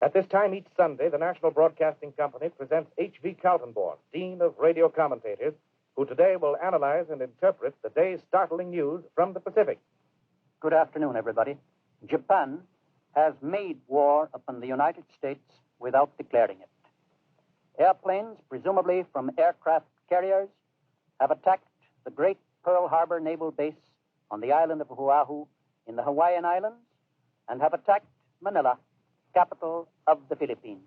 At this time each Sunday, the National Broadcasting Company presents H.V. Kaltenborn, Dean of Radio Commentators, who today will analyze and interpret the day's startling news from the Pacific. Good afternoon, everybody. Japan has made war upon the United States without declaring it. Airplanes, presumably from aircraft carriers, have attacked the great Pearl Harbor Naval Base on the island of Oahu in the Hawaiian Islands and have attacked Manila, capital of the Philippines.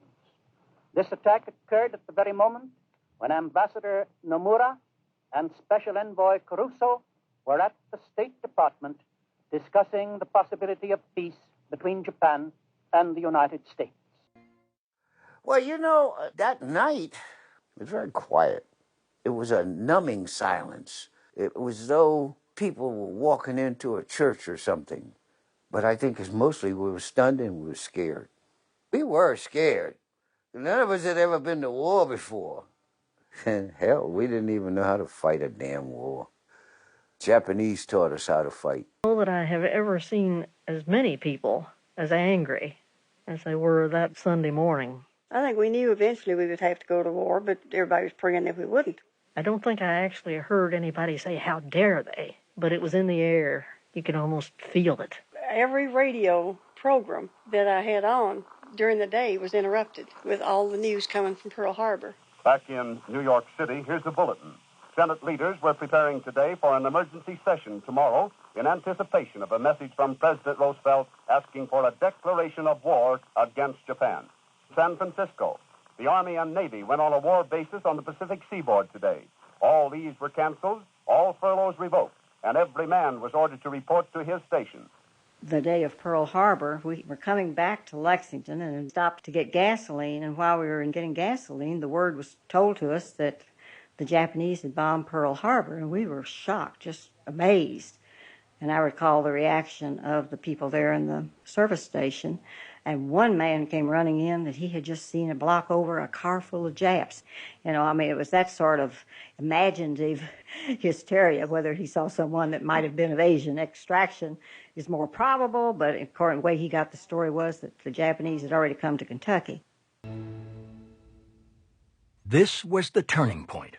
This attack occurred at the very moment when Ambassador Nomura and Special Envoy Caruso were at the State Department discussing the possibility of peace between Japan and the United States. Well, that night it was very quiet. It was a numbing silence. It was as though people were walking into a church or something. But I think it's mostly we were stunned and we were scared. We were scared. None of us had ever been to war before. And hell, we didn't even know how to fight a damn war. Japanese taught us how to fight. All that I have ever seen as many people as angry as they were that Sunday morning. I think we knew eventually we would have to go to war, but everybody was praying that we wouldn't. I don't think I actually heard anybody say, "How dare they?" But it was in the air. You could almost feel it. Every radio program that I had on during the day was interrupted with all the news coming from Pearl Harbor. Back in New York City, here's the bulletin. Senate leaders were preparing today for an emergency session tomorrow in anticipation of a message from President Roosevelt asking for a declaration of war against Japan. San Francisco, the Army and Navy went on a war basis on the Pacific seaboard today. All leaves were canceled, all furloughs revoked, and every man was ordered to report to his station. The day of Pearl Harbor, we were coming back to Lexington and stopped to get gasoline, and while we were getting gasoline, the word was told to us that the Japanese had bombed Pearl Harbor, and we were shocked, just amazed. And I recall the reaction of the people there in the service station, and one man came running in that he had just seen a block over a car full of Japs. It was that sort of imaginative hysteria. Whether he saw someone that might have been of Asian extraction is more probable, but according to the way he got the story was that the Japanese had already come to Kentucky. This was the turning point.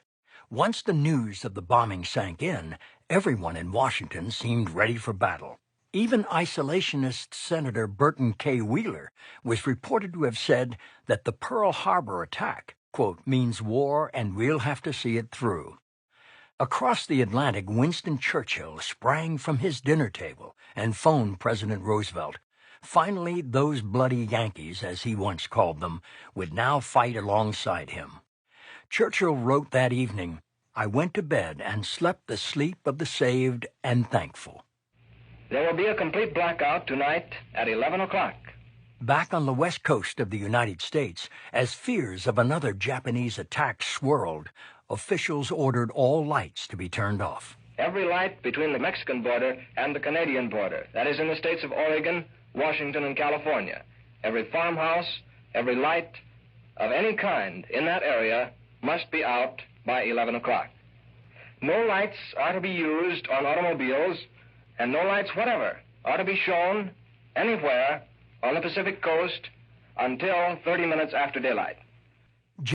Once the news of the bombing sank in, everyone in Washington seemed ready for battle. Even isolationist Senator Burton K. Wheeler was reported to have said that the Pearl Harbor attack, quote, means war and we'll have to see it through. Across the Atlantic, Winston Churchill sprang from his dinner table and phoned President Roosevelt. Finally, those bloody Yankees, as he once called them, would now fight alongside him. Churchill wrote that evening, "I went to bed and slept the sleep of the saved and thankful." There will be a complete blackout tonight at 11 o'clock. Back on the west coast of the United States, as fears of another Japanese attack swirled, officials ordered all lights to be turned off. Every light between the Mexican border and the Canadian border, that is in the states of Oregon, Washington, and California. Every farmhouse, every light of any kind in that area must be out by 11 o'clock. No lights are to be used on automobiles, and no lights whatever are to be shown anywhere on the Pacific coast until 30 minutes after daylight.